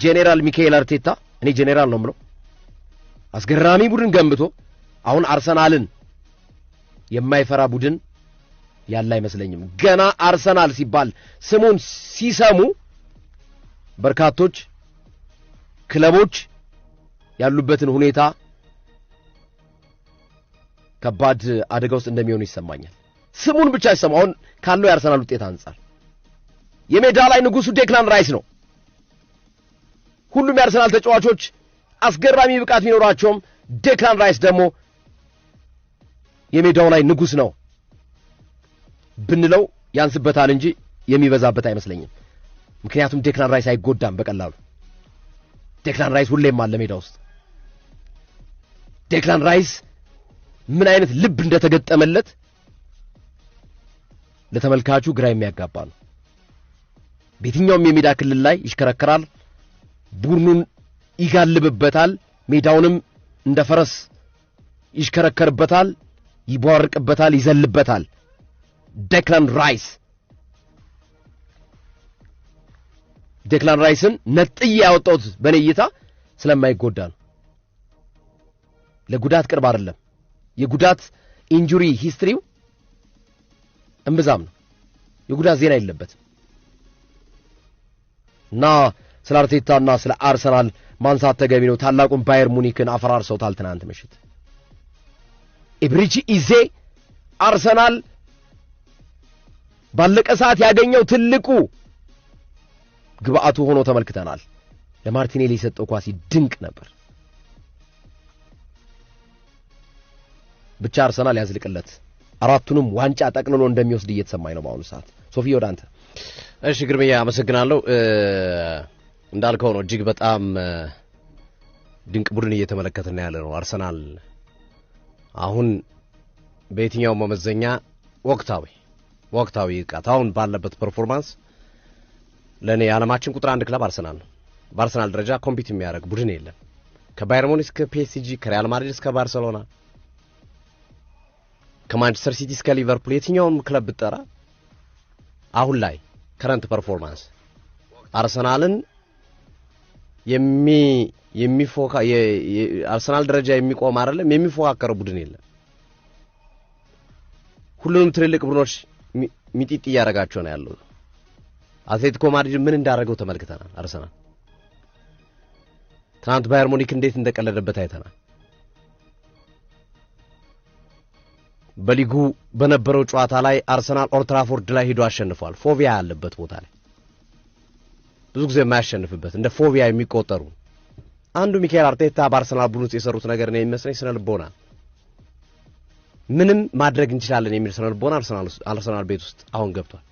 ጄኔራል ሚካኤል አርቴታ እኔ ጄኔራል ነው የምለው አስገራሚ ቡድን ገንብቶ አሁን አርሰናልን የማይፈራ ቡድን ያለ አይመስለኝም ገና አርሰናል ሲባል ስሙን ሲሰሙ በርካቶች ክለቦች ያሉበትን ሁኔታ ከባድ አደጋ ውስጥ እንደሚሆኑ ይሰማኛል ስሙን ብቻ ይሰሙ አሁን ካለው የአርሰናል ውጤት አንፃር የሜዳ ላይ ንጉሱ ዴክላን ራይስ ነው ሁሉም የአርሰናል ተጫዋቾች አስገራሚ ብቃት ቢኖራቸውም ዴክላን ራይስ ደግሞ የሜዳው ላይ ንጉስ ነው ብንለው ያንስበታል እንጂ የሚበዛበት አይመስለኝም ምክንያቱም ዴክላን ራይስ አይጎዳም በቀላሉ ዴክላን ራይስ ሁሌም አለ ሜዳ ውስጥ ዴክላን ራይስ ምን አይነት ልብ እንደተገጠመለት ለተመልካቹ ግራ የሚያጋባ ነው በየትኛውም የሜዳ ክልል ላይ ይሽከረከራል ቡድኑን ይጋልብበታል ሜዳውንም እንደ ፈረስ ይሽከረከርበታል ይቧርቅበታል ይዘልበታል ዴክላን ራይስን ነጥዬ ያወጣሁት በነይታ ስለማይጎዳ ነው ለጉዳት ቅርብ አይደለም የጉዳት ኢንጁሪ ሂስትሪው እንብዛም ነው የጉዳት ዜና የለበትም እና ስለ አርቴታና ስለ አርሰናል ማንሳት ተገቢ ነው ታላቁን ባየር ሙኒክን አፈራርሰውታል ትናንት ምሽት ኢብሪቺ ኢዜ አርሰናል ባለቀ ሰዓት ያገኘው ትልቁ ግብአቱ ሆኖ ተመልክተናል ለማርቲኔሊ የሰጠው ኳስ ድንቅ ነበር ብቻ አርሰናል ያዝልቅለት አራቱንም ዋንጫ ጠቅልሎ እንደሚወስድ እየተሰማኝ ነው በአሁኑ ሰዓት ሶፊ ወዳንተ እሺ ግርምያ አመሰግናለሁ እንዳልከው ነው እጅግ በጣም ድንቅ ቡድን እየተመለከተን ያለ ነው አርሰናል አሁን በየትኛው መመዘኛ ወቅታዊ ቃታውን ባለበት ፐርፎርማንስ ለኔ ዓለማችን ቁጥር 1 ክለብ አርሰናል ነው በአርሰናል ደረጃ ኮምፒት የሚያደርግ ቡድን የለም ከባየር ሙኒክ እስከ ፒኤስጂ ከሪያል ማድሪድ እስከ ባርሴሎና ከማንቸስተር ሲቲ እስከ ሊቨርፑል የትኛውም ክለብ ብትጠራ አሁን ላይ ከረንት ፐርፎርማንስ አርሰናልን አርሰናል ደረጃ የሚቆም አይደለም የሚፎካከር ቡድን የለም ሁሉንም ትልልቅ ቡድኖች ሚጢጥ ያረጋቸው ነው ያለው አትሌቲኮ ማድሪድ ምን እንዳደረገው ተመልክተናል አርሰናል ትናንት ባየር ሙኒክ እንዴት እንደቀለደበት አይተናል በሊጉ በነበረው ጨዋታ ላይ አርሰናል ኦልድ ትራፎርድ ላይ ሄዶ አሸንፏል ፎቪያ ያለበት ቦታ ላይ ብዙ ጊዜ የማያሸንፍበት እንደ ፎቪያ የሚቆጠሩ አንዱ ሚካኤል አርቴታ በአርሰናል ቡድን ውስጥ የሰሩት ነገር ነው የሚመስለኝ ስነ ልቦና ምንም ማድረግ እንችላለን የሚል ስነ ልቦና አርሰናል ቤት ውስጥ አሁን ገብቷል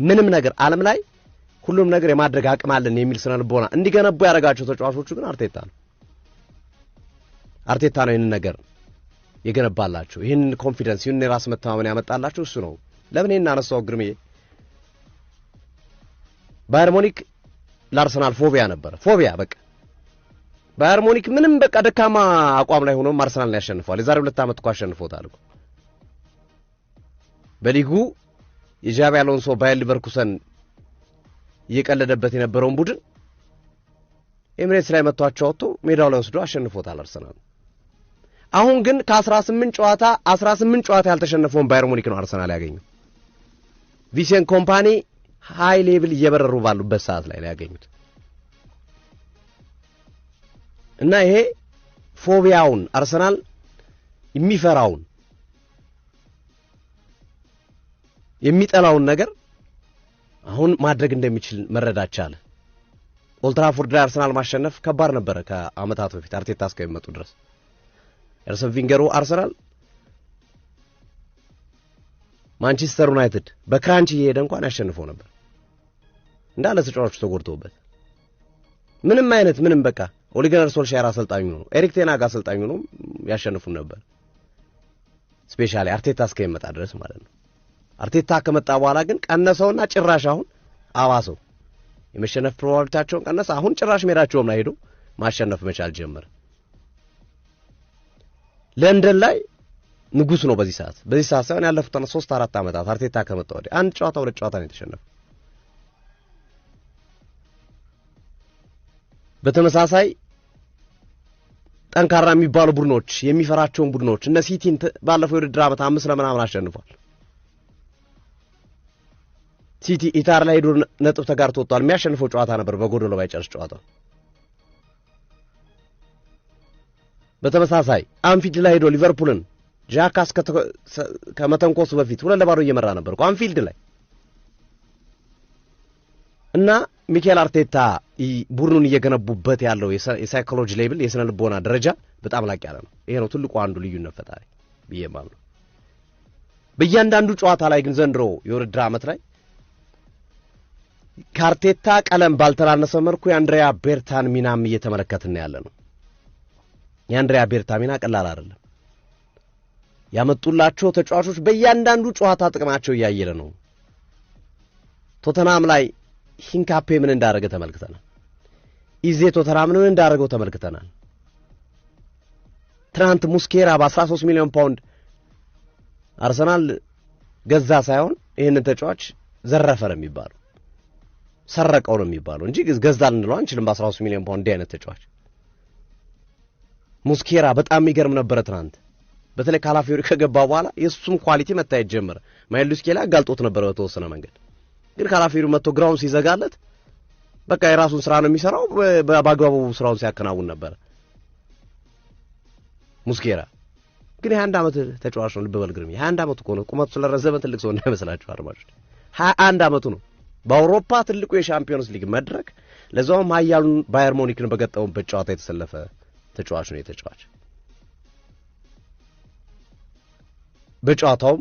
ምንም ነገር ዓለም ላይ ሁሉም ነገር የማድረግ አቅም አለን የሚል ስነ ልቦና እንዲገነቡ ያረጋቸው ተጫዋቾቹ ግን አርቴታ ነው ይሄን ነገር የገነባላችሁ ይሄን ኮንፊደንስ ይሄን ራስ መተማመን ያመጣላችሁ እሱ ነው ለምን ይሄን አነሳው ግርምዬ ባየር ሙኒክ ለአርሰናል ፎቪያ በቃ ባየር ሙኒክ ምንም በቃ ደካማ አቋም ላይ ሆኖ አርሰናልን ያሸንፋል የዛሬ 2 አመት እኮ አሸንፎታል እኮ በሊጉ የጃቪ አሎንሶ ባየር ሊቨርኩሰን እየቀለደበት የነበረውን ቡድን ኤሚሬትስ ላይ መጥቷቸው ወጥቶ ሜዳው ላይ ወስዶ አሸንፎታል አርሰናል አሁን ግን ከ18 ጨዋታ ያልተሸነፈውን ባየር ሙኒክ ነው አርሰናል ያገኘው ቪሴን ኮምፓኒ ሃይ ሌቭል እየበረሩ ባሉበት ሰዓት ላይ ያገኙት እና ይሄ ፎቪያውን አርሰናል የሚፈራውን የሚጠላውን ነገር አሁን ማድረግ እንደሚችል መረዳት ቻለ ኦልድ ትራፎርድ ላይ አርሰናል ማሸነፍ ከባድ ነበር ከአመታት በፊት አርቴታ እስከሚመጡ ድረስ አርሰን ቪንገሩ አርሰናል ማንቸስተር ዩናይትድ በክራንች እየሄደ እንኳን ያሸንፈው ነበር እንዳለ ተጫዋቾች ተጎድተውበት ምንም በቃ ኦሊገነር ሶልሻየር አሰልጣኙ ነው ኤሪክ ቴናግ አሰልጣኙ ነው ያሸንፉ ነበር ስፔሻሊ አርቴታ እስከሚመጣ ድረስ ማለት ነው አርቴታ ከመጣ በኋላ ግን ቀነሰውና ጭራሽ አሁን አባሰው የመሸነፍ ፕሮባቢሊቲያቸውን ቀነሰ አሁን ጭራሽ ሜዳቸውም ላይ ሄዶ ማሸነፍ መቻል ጀመረ ለንደን ላይ ንጉስ ነው በዚህ ሰዓት ሳይሆን ያለፉት 3-4 አመታት አርቴታ ከመጣ ወዲህ አንድ ጨዋታ 2 ጨዋታ ነው የተሸነፈው በተመሳሳይ ጠንካራ የሚባሉ ቡድኖች የሚፈራቸውን ቡድኖች እነ ሲቲን ባለፈው የውድድር ዓመት 5-0 አሸንፏል። ሲቲ ኢታር ላይ ሄዶ ነጥብ ተጋርቶ ወጥቷል። የሚያሸንፈው ጨዋታ ነበር በጎዶሎ ባይጨርስ ጨዋታው። በተመሳሳይ አንፊልድ ላይ ሄዶ ሊቨርፑልን ጃካስ ከመተንኮሱ በፊት 2-0 እየመራ ነበር አንፊልድ ላይ እና ሚኬል አርቴታ ቡድኑን እየገነቡበት ያለው የሳይኮሎጂ ሌቭል የስነ ልቦና ደረጃ በጣም ላቅ ያለ ነው። ይሄ ነው ትልቁ አንዱ ልዩነት ፈጣሪ ብዬማም ነው። በእያንዳንዱ ጨዋታ ላይ ግን ዘንድሮ የውድድር ዓመት ላይ ካርቴታ ቀለም ባልተናነሰ መልኩ የአንድሪያ ቤርታን ሚናም እየተመለከትን ያለ ነው። የአንድሪያ ቤርታ ሚና ቀላል አይደለም። ያመጡላቸው ተጫዋቾች በእያንዳንዱ ጨዋታ ጥቅማቸው እያየለ ነው። ቶተናም ላይ ሂንካፔ ምን እንዳደረገ ተመልክተናል። ኢዜ ቶተናም ምን እንዳደረገው ተመልክተናል። ትናንት ሙስኬራ በ13 ሚሊዮን ፓውንድ አርሰናል ገዛ ሳይሆን ይህንን ተጫዋች ዘረፈ ነው የሚባለው፣ ሰረቀው ነው የሚባለው እንጂ ገዛ ልንለው አንችልም። በ13 ሚሊዮን ፓውንድ እንዲህ አይነት ተጫዋች ሙስኬራ በጣም የሚገርም ነበረ ትናንት። በተለይ ካላፊዮሪ ከገባ በኋላ የሱም ኳሊቲ መታየት ጀመረ። ማይልስ ኬላ ጋልጦት ነበር በተወሰነ መንገድ፣ ግን ካላፊዮሪ መጥቶ ግራውንድ ሲዘጋለት በቃ የራሱን ስራ ነው የሚሰራው። በአግባቡ ስራውን ሲያከናውን ነበር ሙስኬራ። ግን የ21 ዓመት ተጫዋች ነው። ልብ በል ግርም የ21 ዓመቱ እኮ ነው። ቁመቱ ስለረዘመ ትልቅ ሰው እንዳይመስላችሁ አድማጮች፣ 21 ዓመቱ ነው። በአውሮፓ ትልቁ የሻምፒዮንስ ሊግ መድረክ ለዛውም ኃያሉን ባየር ሙኒክን በገጠሙበት ጨዋታ የተሰለፈ ተጫዋች ነው። የተጫዋች በጨዋታውም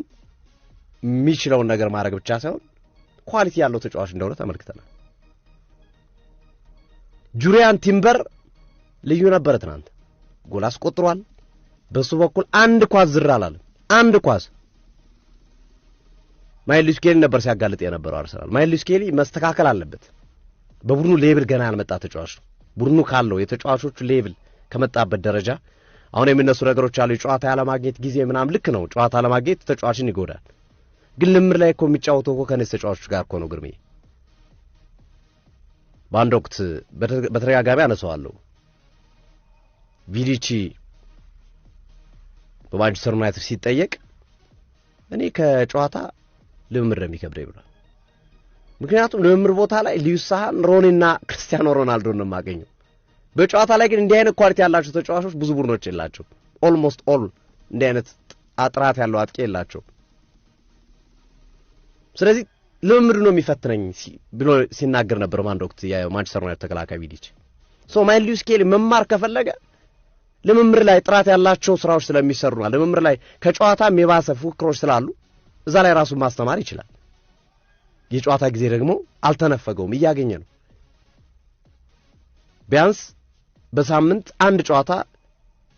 የሚችለውን ነገር ማድረግ ብቻ ሳይሆን ኳሊቲ ያለው ተጫዋች እንደሆነ ተመልክተናል። ጁሪያን ቲምበር ልዩ ነበር ትናንት። ጎል አስቆጥሯል። በሱ በኩል አንድ ኳስ ዝር አላለም። አንድ ኳስ ማይልስ ኬሊ ነበር ሲያጋልጥ የነበረው አርሰናል። ማይልስ ኬሊ መስተካከል አለበት። በቡድኑ ሌቭል ገና ያልመጣ ተጫዋች ነው። ቡድኑ ካለው የተጫዋቾቹ ሌቭል ከመጣበት ደረጃ አሁን የሚነሱ ነገሮች አሉ። ጨዋታ ያለማግኘት ጊዜ ምናምን ልክ ነው። ጨዋታ ያለማግኘት ተጫዋችን ይጎዳል። ግን ልምር ላይ እኮ የሚጫወተው እኮ ከነዚህ ተጫዋቾች ጋር እኮ ነው ግርሜ። በአንድ ወቅት በተደጋጋሚ አነሳዋለሁ። ቪዲቺ በማንቸስተር ዩናይትድ ሲጠየቅ እኔ ከጨዋታ ልምምድ ነው የሚከብደኝ ብሏል። ምክንያቱም ልምምድ ቦታ ላይ ሉዊስ ሳሃን፣ ሮኒና ክርስቲያኖ ሮናልዶ ነው የማገኘው። በጨዋታ ላይ ግን እንዲህ አይነት ኳሊቲ ያላቸው ተጫዋቾች ብዙ ቡድኖች የላቸው። ኦልሞስት ኦል እንዲህ አይነት ጥራት ያለው አጥቂ የላቸው። ስለዚህ ልምምድ ነው የሚፈትነኝ ብሎ ሲናገር ነበር በአንድ ወቅት የማንቸስተር ዩናይትድ ተከላካይ ቪዲቺ። ማይልስ ኬሊ መማር ከፈለገ ልምምድ ላይ ጥራት ያላቸው ስራዎች ስለሚሰሩና ልምምድ ላይ ከጨዋታም የባሰ ፉክክሮች ስላሉ እዛ ላይ ራሱን ማስተማር ይችላል። የጨዋታ ጊዜ ደግሞ አልተነፈገውም፣ እያገኘ ነው። ቢያንስ በሳምንት አንድ ጨዋታ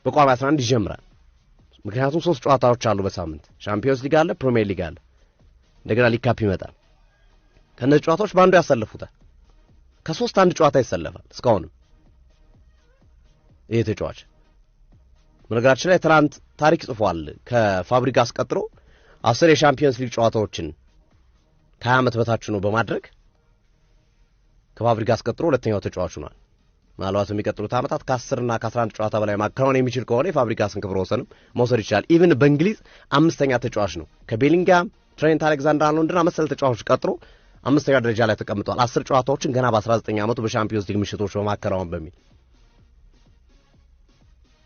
በቋሚ 11 ይጀምራል። ምክንያቱም 3 ጨዋታዎች አሉ በሳምንት። ሻምፒዮንስ ሊግ አለ፣ ፕሪሚየር ሊግ አለ፣ እንደገና ሊግ ካፕ ይመጣል። ከነዚህ ጨዋታዎች በአንዱ ያሰለፉታል። ከ3 አንድ ጨዋታ ይሰለፋል እስካሁንም ይሄ ተጫዋች። በነገራችን ላይ ትናንት ታሪክ ጽፏል። ከፋብሪጋስ ቀጥሎ 10 የሻምፒዮንስ ሊግ ጨዋታዎችን ከ20 ዓመት በታች ነው በማድረግ ከፋብሪጋስ ቀጥሎ ሁለተኛው ተጫዋች ሆኗል። ምናልባት የሚቀጥሉት ዓመታት ከ10 እና ከ11 ጨዋታ በላይ ማከናወን የሚችል ከሆነ የፋብሪጋስን ክብረ ወሰንም መውሰድ ይችላል። ኢቭን በእንግሊዝ 5ኛ ተጫዋች ነው። ከቤሊንጋም፣ ትሬንት አሌክዛንደር-አርኖልድና መሰል ተጫዋቾች ቀጥሎ 5ኛ ደረጃ ላይ ተቀምጧል። 10 ጨዋታዎችን ገና በ19 ዓመቱ በሻምፒዮንስ ሊግ ምሽቶች በማከናወን በሚል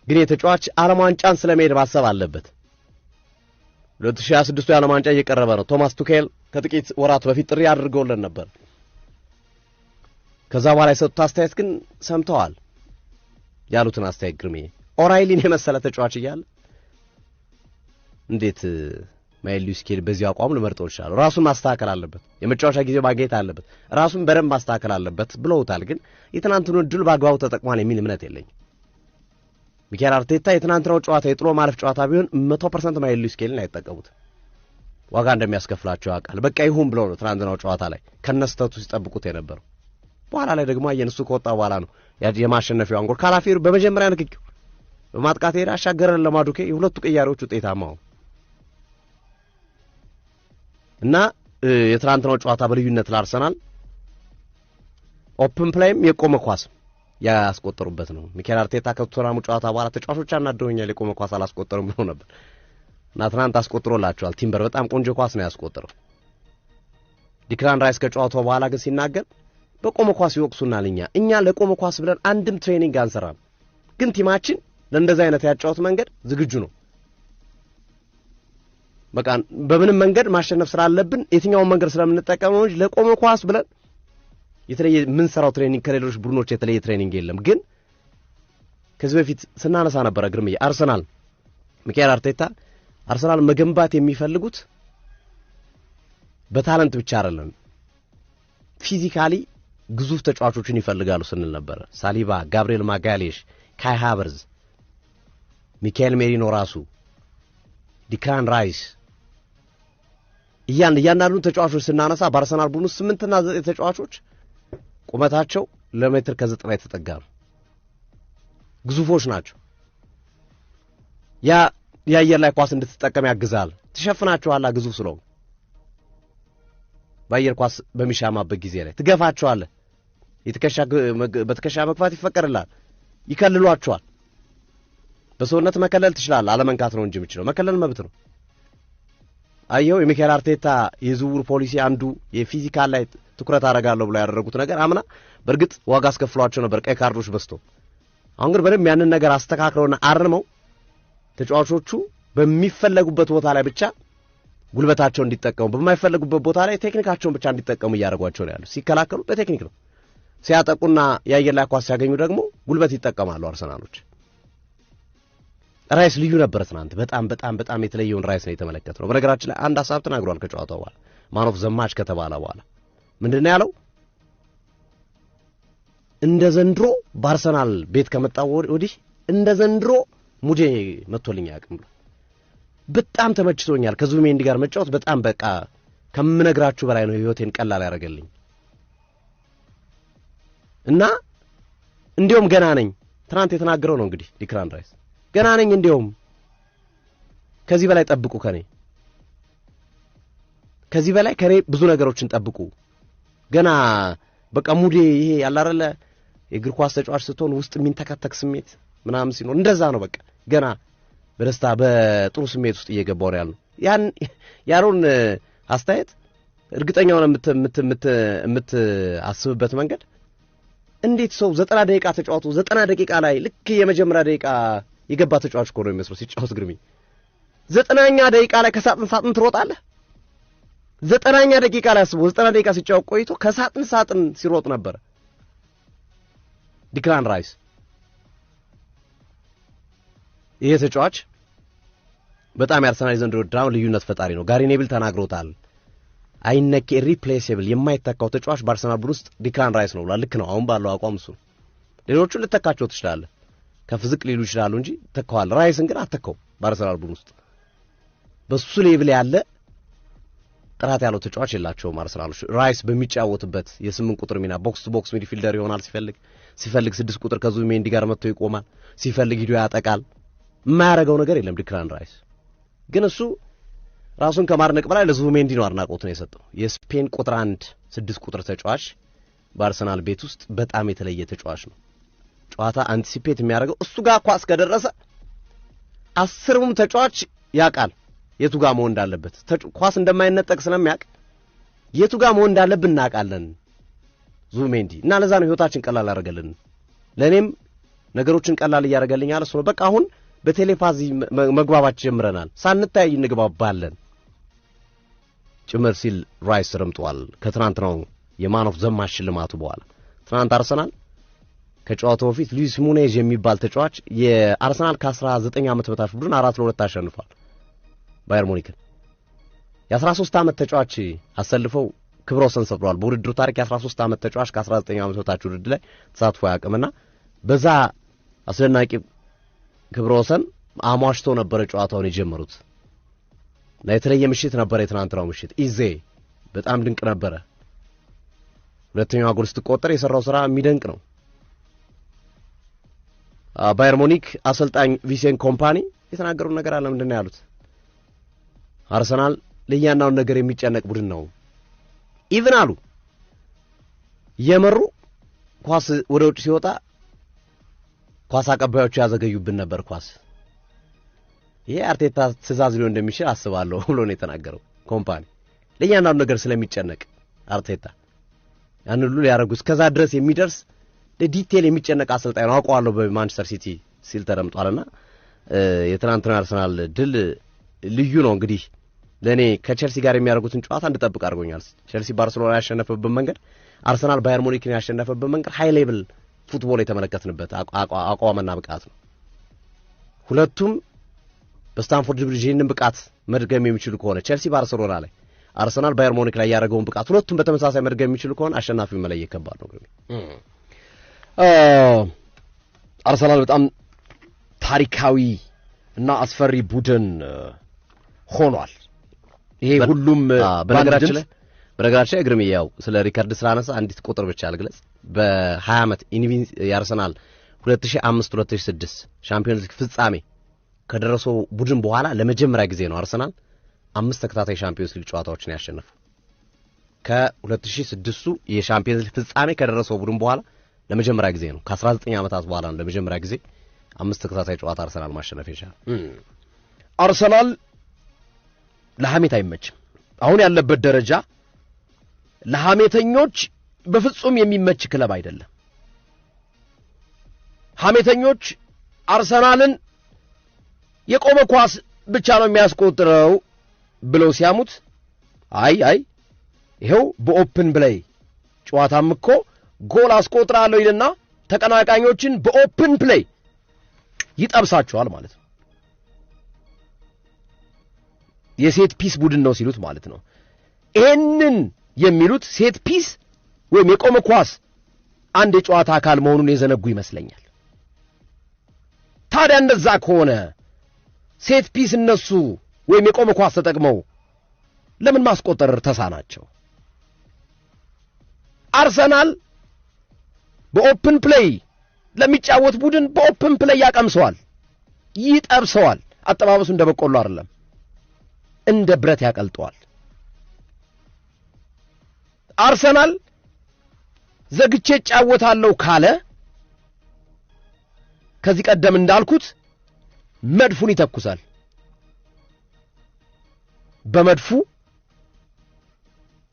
ግን የተጫዋች ዓለም ዋንጫን ስለመሄድ ማሰብ አለበት። 2026 የዓለም ዋንጫ እየቀረበ ነው። ቶማስ ቱኬል ከጥቂት ወራት በፊት ጥሪ አድርገውልን ነበር። ከዛ በኋላ የሰጡት አስተያየት ግን ሰምተዋል። ያሉትን አስተያየት ግርሜ ኦራይሊን የመሰለ ተጫዋች እያለ እንዴት ማይልስ ኬሊ በዚህ አቋም ልመርጠው ይችላል? ራሱን ማስተካከል አለበት። የመጫወቻ ጊዜ ማግኘት አለበት። ራሱን በደንብ ማስተካከል አለበት ብለውታል። ግን የትናንቱን ድል በአግባቡ ተጠቅሟል የሚል እምነት የለኝም። ሚኬል አርቴታ የትናንትናው ጨዋታ የጥሎ ማለፍ ጨዋታ ቢሆን 100% ማይልስ ኬሊን አይጠቀሙት። ዋጋ እንደሚያስከፍላቸው ያውቃል። በቃ ይሁን ብለው ነው ትናንትናው ጨዋታ ላይ ከነስተቱ ሲጠብቁት የነበረው። በኋላ ላይ ደግሞ አየንሱ ከወጣ በኋላ ነው የማሸነፊያው አንጎል ካላፊሩ በመጀመሪያ ንክኪው በማጥቃት ሄዳ አሻገረን ለማዱኬ የሁለቱ ቅያሬዎች ውጤታማ ሆኑ እና የትናንትናው ጨዋታ በልዩነት ለአርሰናል ኦፕን ፕሌይም የቆመ ኳስ ያስቆጠሩበት ነው። ሚኬል አርቴታ ከቶተንሃም ጨዋታ በኋላ ተጫዋቾች አናደውኛል የቆመ ኳስ አላስቆጠሩም ብለው ነበር እና ትናንት አስቆጥሮላቸዋል። ቲምበር በጣም ቆንጆ ኳስ ነው ያስቆጠረው። ዲክላን ራይስ ከጨዋታው በኋላ ግን ሲናገር በቆመ ኳስ ይወቅሱናል፣ እኛ ለቆመ ኳስ ብለን አንድም ትሬኒንግ አንሰራም፣ ግን ቲማችን ለእንደዚህ አይነት ያጫወት መንገድ ዝግጁ ነው። በቃ በምንም መንገድ ማሸነፍ ስላለብን የትኛውን መንገድ ስለምንጠቀመው እንጂ ለቆመ ኳስ ብለን የተለየ ምን ሰራው ትሬኒንግ ከሌሎች ቡድኖች የተለየ ትሬኒንግ የለም። ግን ከዚህ በፊት ስናነሳ ነበር ግርምዬ አርሰናል ሚኬል አርቴታ አርሰናል መገንባት የሚፈልጉት በታለንት ብቻ አይደለም፣ ፊዚካሊ ግዙፍ ተጫዋቾችን ይፈልጋሉ ስንል ነበር። ሳሊባ፣ ጋብሪኤል ማጋሌሽ፣ ካይ ሃቨርዝ፣ ሚካኤል ሜሪኖ ራሱ፣ ዲክላን ራይስ እያንዳንዱ ተጫዋቾች ስናነሳ በአርሰናል ቡድን 8 እና 9 ተጫዋቾች ቁመታቸው ለሜትር ከ90 የተጠጋ ነው። ግዙፎች ናቸው። ያ የአየር ላይ ኳስ እንድትጠቀም ያግዛል። ትሸፍናቸዋለህ ግዙፍ ስለሆኑ በአየር ኳስ በሚሻማበት ጊዜ ላይ ትገፋቸዋለህ። በትከሻ መግፋት ይፈቀድልሃል። ይከልሏቸዋል። በሰውነት መከለል ትችላለህ። አለመንካት ነው እንጂ የምችለው መከለል መብት ነው። አየው የሚኬል አርቴታ የዝውውር ፖሊሲ አንዱ የፊዚካል ላይ ትኩረት አደርጋለሁ ብሎ ያደረጉት ነገር አምና በእርግጥ ዋጋ አስከፍሏቸው ነበር፣ ቀይ ካርዶች በዝቶ። አሁን ግን በደንብ ያንን ነገር አስተካክለውና አርመው ተጫዋቾቹ በሚፈለጉበት ቦታ ላይ ብቻ ጉልበታቸውን እንዲጠቀሙ፣ በማይፈለጉበት ቦታ ላይ ቴክኒካቸውን ብቻ እንዲጠቀሙ እያደረጓቸው ነው ያሉ። ሲከላከሉ በቴክኒክ ነው፣ ሲያጠቁና የአየር ላይ ኳስ ሲያገኙ ደግሞ ጉልበት ይጠቀማሉ አርሰናሎች። ራይስ ልዩ ነበር ትናንት። በጣም የተለየውን ራይስ ነው የተመለከተው። በነገራችን ላይ አንድ ሐሳብ ተናግሯል ከጨዋታው በኋላ ማን ኦፍ ዘ ማች ከተባለ በኋላ ምንድነው ያለው? እንደ ዘንድሮ በአርሰናል ቤት ከመጣው ወዲህ እንደ ዘንድሮ ሙጄ መጥቶልኝ አያውቅም ብሎ በጣም ተመችቶኛል። ከዙቢሜንዲ ጋር መጫወት በጣም በቃ ከምነግራችሁ በላይ ነው ህይወቴን ቀላል ያደርገልኝ እና እንዲያውም ገና ነኝ። ትናንት የተናገረው ነው እንግዲህ ዲክላን ራይስ ገና ነኝ፣ እንዲያውም ከዚህ በላይ ጠብቁ፣ ከዚህ በላይ ከኔ ብዙ ነገሮችን ጠብቁ። ገና በቃ ሙዴ ይሄ ያላረለ የእግር ኳስ ተጫዋች ስትሆን ውስጥ የሚንተከተክ ስሜት ምናምን ሲኖር እንደዛ ነው። በቃ ገና በደስታ በጥሩ ስሜት ውስጥ እየገባው ነው ያለው። ያሮን አስተያየት እርግጠኛ ሆነ የምትአስብበት መንገድ እንዴት ሰው 90 ደቂቃ ተጫዋቱ 90 ደቂቃ ላይ ልክ የመጀመሪያ ደቂቃ የገባ ተጫዋች እኮ ነው የሚመስለው ሲጫወት ግርሚ 90ኛ ደቂቃ ላይ ከሳጥን ትሮጣለህ። 90ኛ ደቂቃ ላይ አስበው 90 ደቂቃ ሲጫወት ቆይቶ ከሳጥን ሲሮጥ ነበር ዲክላን ራይስ። ይሄ ተጫዋች በጣም ያርሰናል ዘንድሮ ድራም ልዩነት ፈጣሪ ነው። ጋሪ ኔቪል ተናግሮታል። አይነኬ ሪፕሌሴብል የማይተካው ተጫዋች በአርሰናል ቡድን ውስጥ ዲክላን ራይስ ነው ብሏል። ልክ ነው። አሁን ባለው አቋም እሱ ሌሎቹ ልተካቸው ትችላለህ፣ ከፍዝቅ ሊሉ ይችላሉ እንጂ ተካዋል። ራይስን ግን አተካው በአርሰናል ቡድን ውስጥ በሱ ሌቭል ያለ ጥራት ያለው ተጫዋች የላቸውም አርሰናሎች። ራይስ በሚጫወትበት የ8 ቁጥር ሚና ቦክስ ቱ ቦክስ ሚድፊልደር ይሆናል። ሲፈልግ 6 ቁጥር ከዙቢሜንዲ ጋር መጥቶ ይቆማል። ሲፈልግ ሂዶ ያጠቃል። የማያረጋው ነገር የለም ዲክላን ራይስ። ግን እሱ ራሱን ከማድነቅ በላይ ለዙቢሜንዲ ነው አድናቆት ነው የሰጠው። የስፔን ቁጥር 1 6 ቁጥር ተጫዋች በአርሰናል ቤት ውስጥ በጣም የተለየ ተጫዋች ነው። ጨዋታ አንቲሲፔት የሚያደርገው እሱ ጋር ኳስ ከደረሰ 10ም ተጫዋች ያውቃል የቱ ጋር መሆን እንዳለበት። ኳስ እንደማይነጠቅ ስለሚያውቅ የቱ ጋር መሆን እንዳለብን እናውቃለን ዙቢሜንዲ። እና ለዛ ነው ህይወታችን ቀላል ያደርገልን። ለኔም ነገሮችን ቀላል ያደርገልኝ አለ እሱ ነው። በቃ አሁን በቴሌፓዚ መግባባት ጀምረናል፣ ሳንታይ እንግባባለን ጭምር ሲል ራይስ ረምጧል። ከትናንት ነው የማን ኦፍ ዘ ማች ሽልማቱ በኋላ። ትናንት አርሰናል ከጨዋታው በፊት ሉዊስ ሙኔዝ የሚባል ተጫዋች የአርሰናል ከ19 ዓመት በታች ቡድን 4-2 አሸንፏል ባየር ሙኒክን። የ13 ዓመት ተጫዋች አሰልፈው ክብረ ወሰን ሰብረዋል። በውድድሩ ታሪክ የ13 ዓመት ተጫዋች ከ19 ዓመት በታች ውድድር ላይ ተሳትፎ ያቅምና በዛ አስደናቂ ክብረ ወሰን አሟሽቶ ነበር ጨዋታውን የጀመሩት። የተለየ ምሽት ነበር የትናንትናው ምሽት። ኢዜ በጣም ድንቅ ነበር። ሁለተኛው ጎል ስትቆጠር የሰራው ስራ የሚደንቅ ነው። ባየር ሙኒክ አሰልጣኝ ቪሴን ኮምፓኒ የተናገሩት ነገር አለ። ምንድነው ያሉት? አርሰናል ለእያንዳንዱ ነገር የሚጨነቅ ቡድን ነው። ኢቭን አሉ የመሩ ኳስ ወደ ውጭ ሲወጣ ኳስ አቀባዮቹ ያዘገዩብን ነበር ኳስ ይሄ አርቴታ ትእዛዝ ሊሆን እንደሚችል አስባለሁ ብሎ ነው የተናገረው ኮምፓኒ ለእያንዳንዱ ነገር ስለሚጨነቅ አርቴታ ያን ሁሉ ሊያረጉ እስከዛ ድረስ የሚደርስ ለዲቴል የሚጨነቅ አሰልጣኝ ነው አውቀዋለሁ በማንቸስተር ሲቲ ሲል ተደምጧልና የትናንትናው አርሰናል ድል ልዩ ነው እንግዲህ ለኔ ከቸልሲ ጋር የሚያደርጉትን ጨዋታ እንድጠብቅ አድርጎኛል ቸልሲ ባርሴሎና ያሸነፈበት መንገድ አርሰናል ባየር ሙኒክን ያሸነፈበት መንገድ ሃይ ሌቭል ፉትቦል የተመለከትንበት አቋምና ብቃት ነው ሁለቱም በስታንፎርድ ብሪጅ ይህንን ብቃት መድገም የሚችሉ ከሆነ ቸልሲ ባርሴሎና ላይ አርሰናል ባየር ሙኒክ ላይ ያደረገውን ብቃት ሁለቱም በተመሳሳይ መድገም የሚችሉ ከሆነ አሸናፊው መለየት ከባድ ነው አርሰናል በጣም ታሪካዊ እና አስፈሪ ቡድን ሆኗል ይሄ ሁሉም በነገራችን ላይ ግርምዬ ያው ስለ ሪካርድ ስላነሳ አንዲት ቁጥር ብቻ አልግለጽ በ20 ዓመት የአርሰናል 2005 2006 ሻምፒዮንስ ሊግ ፍጻሜ ከደረሰው ቡድን በኋላ ለመጀመሪያ ጊዜ ነው አርሰናል 5 ተከታታይ ሻምፒዮንስ ሊግ ጨዋታዎችን ያሸነፈው ከ2006ቱ የሻምፒዮንስ ሊግ ፍጻሜ ከደረሰው ቡድን በኋላ ለመጀመሪያ ጊዜ ነው ከ19 ዓመታት በኋላ ነው ለመጀመሪያ ጊዜ 5 ተከታታይ ጨዋታ አርሰናል ማሸነፍ ይችላል አርሰናል ለሐሜት አይመችም አሁን ያለበት ደረጃ ለሐሜተኞች በፍጹም የሚመች ክለብ አይደለም ሐሜተኞች አርሰናልን የቆመ ኳስ ብቻ ነው የሚያስቆጥረው ብለው ሲያሙት አይ ይሄው በኦፕን ፕሌይ ጨዋታም እኮ ጎል አስቆጥራለሁ ይልና ተቀናቃኞችን በኦፕን ፕሌይ ይጠብሳቸዋል ማለት ነው የሴት ፒስ ቡድን ነው ሲሉት ማለት ነው ይሄንን የሚሉት ሴት ፒስ ወይም የቆመ ኳስ አንድ የጨዋታ አካል መሆኑን የዘነጉ ይመስለኛል ታዲያ እንደዛ ከሆነ ሴት ፒስ እነሱ ወይም የቆመ ኳስ ተጠቅመው ለምን ማስቆጠር ተሳናቸው አርሰናል በኦፕን ፕሌይ ለሚጫወት ቡድን በኦፕን ፕሌይ ያቀምሰዋል ይጠብሰዋል አጠባበሱ እንደበቆሎ አይደለም እንደ ብረት ያቀልጠዋል አርሰናል ዘግቼ ጫወታለሁ ካለ ከዚህ ቀደም እንዳልኩት መድፉን ይተኩሳል በመድፉ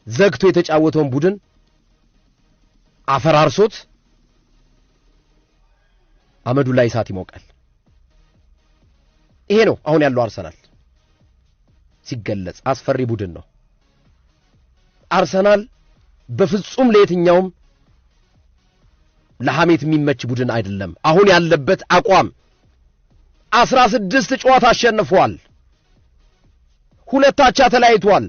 ዘግቶ የተጫወተውን ቡድን አፈራርሶት አመዱ ላይ ሳት ይሞቃል ይሄ ነው አሁን ያለው አርሰናል ሲገለጽ አስፈሪ ቡድን ነው አርሰናል በፍጹም ለየትኛውም ለሐሜት የሚመች ቡድን አይደለም አሁን ያለበት አቋም 16 ጨዋታ አሸንፏል ሁለት አቻ ተለያይቷል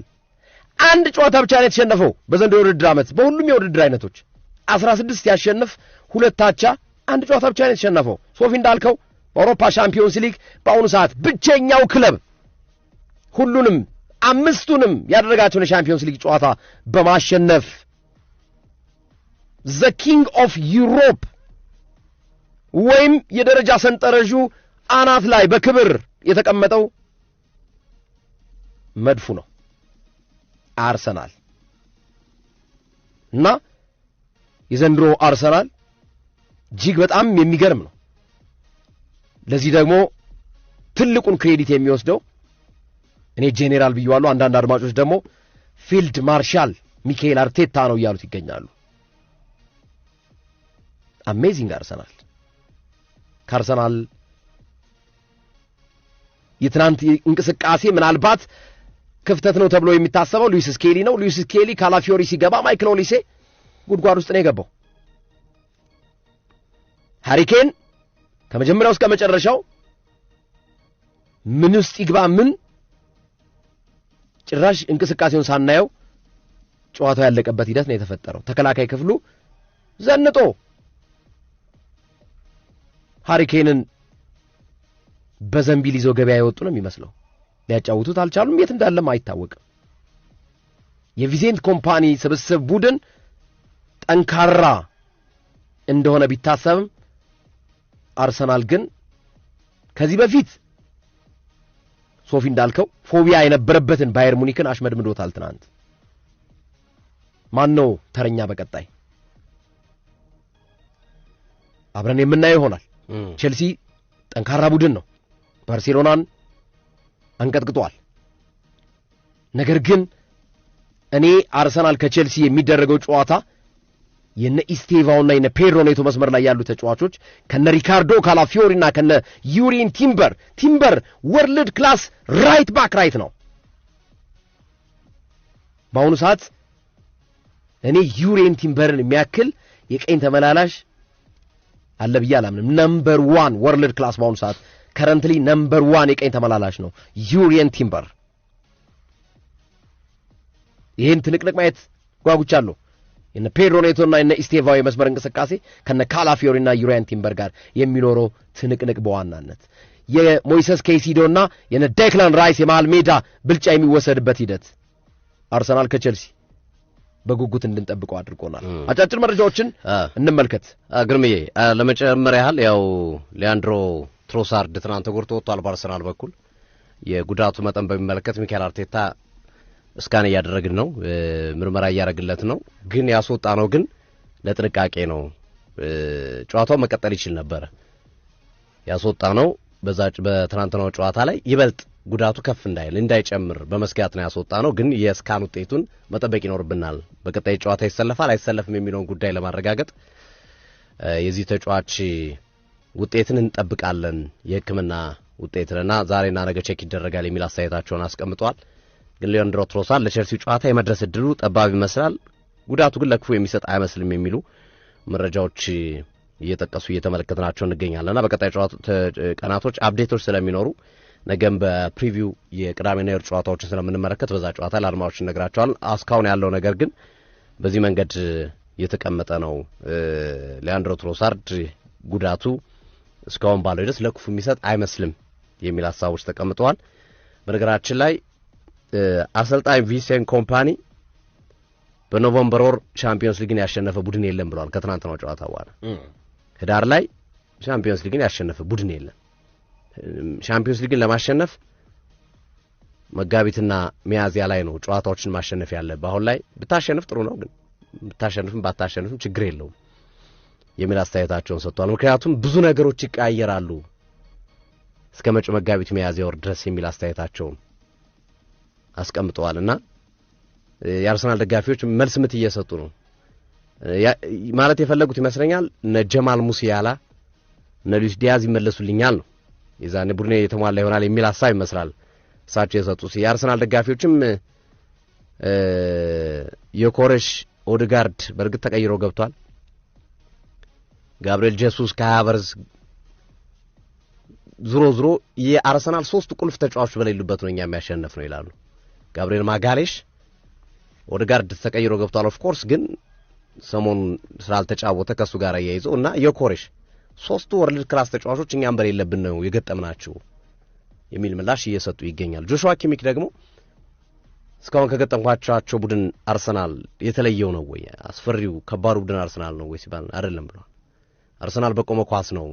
አንድ ጨዋታ ብቻ ነው የተሸነፈው በዘንድሮ የውድድር ዓመት በሁሉም የውድድር አይነቶች 16 ያሸንፍ ሁለት አቻ አንድ ጨዋታ ብቻ ነው የተሸነፈው ሶፊ እንዳልከው በአውሮፓ ሻምፒዮንስ ሊግ በአሁኑ ሰዓት ብቸኛው ክለብ ሁሉንም አምስቱንም ያደረጋቸውን የሻምፒዮንስ ሊግ ጨዋታ በማሸነፍ ዘ ኪንግ ኦፍ ዩሮፕ ወይም የደረጃ ሰንጠረዡ አናት ላይ በክብር የተቀመጠው መድፉ ነው አርሰናል እና የዘንድሮ አርሰናል እጅግ በጣም የሚገርም ነው ለዚህ ደግሞ ትልቁን ክሬዲት የሚወስደው እኔ ጄኔራል ብየዋለሁ አንዳንድ አድማጮች ደግሞ ፊልድ ማርሻል ሚካኤል አርቴታ ነው እያሉት ይገኛሉ አሜዚንግ አርሰናል ከአርሰናል የትናንት እንቅስቃሴ ምናልባት ክፍተት ነው ተብሎ የሚታሰበው ሉዊስ ስኬሊ ነው ሉዊስ ስኬሊ ካላፊዮሪ ሲገባ ማይክል ኦሊሴ ጉድጓድ ውስጥ ነው የገባው ሃሪኬን ከመጀመሪያው እስከ መጨረሻው ምን ውስጥ ይግባ ምን ጭራሽ እንቅስቃሴውን ሳናየው ጨዋታው ያለቀበት ሂደት ነው የተፈጠረው ተከላካይ ክፍሉ ዘንጦ ሃሪኬንን በዘንቢል ይዞ ገበያ ያወጡ ነው የሚመስለው ሊያጫውቱት አልቻሉም የት እንዳለም አይታወቅም የቪዜንት ኮምፓኒ ስብስብ ቡድን ጠንካራ እንደሆነ ቢታሰብም አርሰናል ግን ከዚህ በፊት ሶፊ እንዳልከው ፎቢያ የነበረበትን ባየር ሙኒክን አሽመድምዶታል ትናንት ማን ነው ተረኛ በቀጣይ አብረን የምናየው ይሆናል ቼልሲ ጠንካራ ቡድን ነው፣ ባርሴሎናን አንቀጥቅጧል። ነገር ግን እኔ አርሰናል ከቼልሲ የሚደረገው ጨዋታ የነ ኢስቴቫውና የነ ፔድሮ ኔቶ መስመር ላይ ያሉ ተጫዋቾች ከነ ሪካርዶ ካላፊዮሪና ከነ ዩሪን ቲምበር ወርልድ ክላስ ራይት ባክ ራይት ነው። በአሁኑ ሰዓት እኔ ዩሪን ቲምበርን የሚያክል የቀኝ ተመላላሽ አለ ብዬ አላምንም። ነምበር 1 ወርልድ ክላስ በአሁኑ ሰዓት ከረንትሊ ነምበር 1 የቀኝ ተመላላሽ ነው ዩሪን ቲምበር። ይህን ትንቅንቅ ማየት ጓጉቻለሁ። የነ ፔድሮ ኔቶና የነ ኢስቴቫው የመስመር እንቅስቃሴ ከነ ካላፊዮሪና ዩሪን ቲምበር ጋር የሚኖረው ትንቅንቅ በዋናነት የሞይሰስ ኬሲዶና የነ ዴክላን ራይስ የመሃል ሜዳ ብልጫ የሚወሰድበት ሂደት አርሰናል ከቼልሲ በጉጉት እንድንጠብቀው አድርጎናል። አጫጭር መረጃዎችን እንመልከት። ግርምዬ ለመጨመር ያህል ያው ሊያንድሮ ትሮሳርድ ትናንት ተጎድቶ ወጥቷል በአርሰናል በኩል። የጉዳቱ መጠን በሚመለከት ሚካኤል አርቴታ እስካን እያደረግን ነው፣ ምርመራ እያደረግለት ነው። ግን ያስወጣ ነው ግን ለጥንቃቄ ነው። ጨዋታው መቀጠል ይችል ነበር። ያስወጣ ነው በትናንትናው ጨዋታ ላይ ይበልጥ ጉዳቱ ከፍ እንዳይጨምር በመስጋት ነው ያስወጣ ነው። ግን የስካን ውጤቱን መጠበቅ ይኖርብናል። በቀጣይ ጨዋታ ይሰለፋል አይሰለፍም የሚለውን ጉዳይ ለማረጋገጥ የዚህ ተጫዋች ውጤትን እንጠብቃለን፣ የሕክምና ውጤትና ዛሬና ነገ ቼክ ይደረጋል የሚል አስተያየታቸውን አስቀምጠዋል። ግን ሊያንድሮ ትሮሳርድ ለቼልሲ ጨዋታ የመድረስ እድሉ ጠባብ ይመስላል፣ ጉዳቱ ግን ለክፉ የሚሰጥ አይመስልም የሚሉ መረጃዎች እየተጠቀሱ እየተመለከትናቸው እንገኛለንና በቀጣይ ቀናቶች አፕዴቶች ስለሚኖሩ ነገም በፕሪቪው የቅዳሜና የእሁድ ጨዋታዎችን ስለምንመለከት በዛ ጨዋታ ለአድማጮች እንነግራቸዋለን። እስካሁን ያለው ነገር ግን በዚህ መንገድ የተቀመጠ ነው። ሊያንድሮ ትሮሳርድ ጉዳቱ እስካሁን ባለው ድረስ ለክፉ የሚሰጥ አይመስልም የሚል ሐሳቦች ተቀምጠዋል። በነገራችን ላይ አሰልጣኝ ቪንሴንት ኮምፓኒ በኖቬምበር ወር ቻምፒየንስ ሊግን ያሸነፈ ቡድን የለም ብለዋል። ከትናንትናው ጨዋታ በኋላ ህዳር ላይ ቻምፒየንስ ሊግን ያሸነፈ ቡድን የለም። ቻምፒየንስ ሊግን ለማሸነፍ መጋቢትና ሚያዝያ ላይ ነው ጨዋታዎችን ማሸነፍ ያለበት። አሁን ላይ ብታሸንፍ ጥሩ ነው፣ ግን ብታሸንፍም ባታሸንፍም ችግር የለውም የሚል አስተያየታቸውን ሰጥቷል። ምክንያቱም ብዙ ነገሮች ይቀያየራሉ እስከ መጪው መጋቢት ሚያዝያ ወር ድረስ የሚል አስተያየታቸውን አስቀምጠዋልና የአርሰናል ደጋፊዎች መልስ ምት እየሰጡ ነው ማለት የፈለጉት ይመስለኛል። እነ ጀማል ሙሲያላ እነ ሉዊስ ዲያዝ ይመለሱልኛል ነው የዛኔ ቡድኔ የተሟላ ይሆናል የሚል ሐሳብ ይመስላል እሳቸው የሰጡት። የአርሰናል ደጋፊዎችም የኮሬሽ ኦድጋርድ በእርግጥ ተቀይሮ ገብቷል። ጋብሪኤል ጄሱስ ከሃቨርዝ ዙሮ የአርሰናል 3 ቁልፍ ተጫዋቾች በሌሉበት ነው እኛ የሚያሸንፍ ነው ይላሉ። ጋብሪኤል ማጋሌሽ ኦድጋርድ ተቀይሮ ገብቷል። ኦፍ ኮርስ ግን ሰሞኑን ስላልተጫወተ ከሱ ጋር ያይዘው እና የኮሬሽ 3 ወርልድ ክላስ ተጫዋቾች እኛም በሌለብን ነው የገጠምናቸው የሚል ምላሽ እየሰጡ ይገኛል። ጆሹዋ ኪሚክ ደግሞ እስካሁን ከገጠምኳቸው ቡድን አርሰናል የተለየው ነው ወይ አስፈሪው ከባዱ ቡድን አርሰናል ነው ወይ ሲባል አይደለም ብሏል። አርሰናል በቆመ ኳስ ነው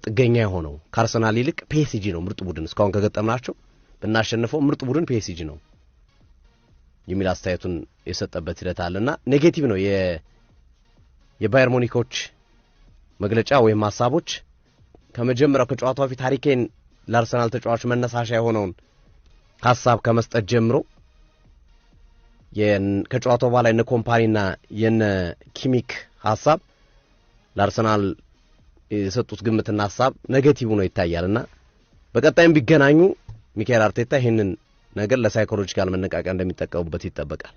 ጥገኛ የሆነው። ከአርሰናል ይልቅ ፒኤስጂ ነው ምርጥ ቡድን እስካሁን ከገጠምናቸው፣ ብናሸንፈው ምርጥ ቡድን ፒኤስጂ ነው የሚል አስተያየቱን የሰጠበት ሂደት አለና ኔጌቲቭ ነው የባየር ሙኒኮች መግለጫ ወይም ሐሳቦች። ከመጀመሪያው ከጨዋታው ፊት ሃሪኬን ለአርሰናል ተጫዋች መነሳሻ የሆነውን ሐሳብ ከመስጠት ጀምሮ ከጨዋታው በኋላ የነ ኮምፓኒና የነ ኪሚክ ሐሳብ ለአርሰናል የሰጡት ግምትና ሐሳብ ኔጌቲቭ ነው ይታያልና በቀጣይም ቢገናኙ ሚካኤል አርቴታ ይህንን ነገር ለሳይኮሎጂካል መነቃቂያ እንደሚጠቀሙበት ይጠበቃል።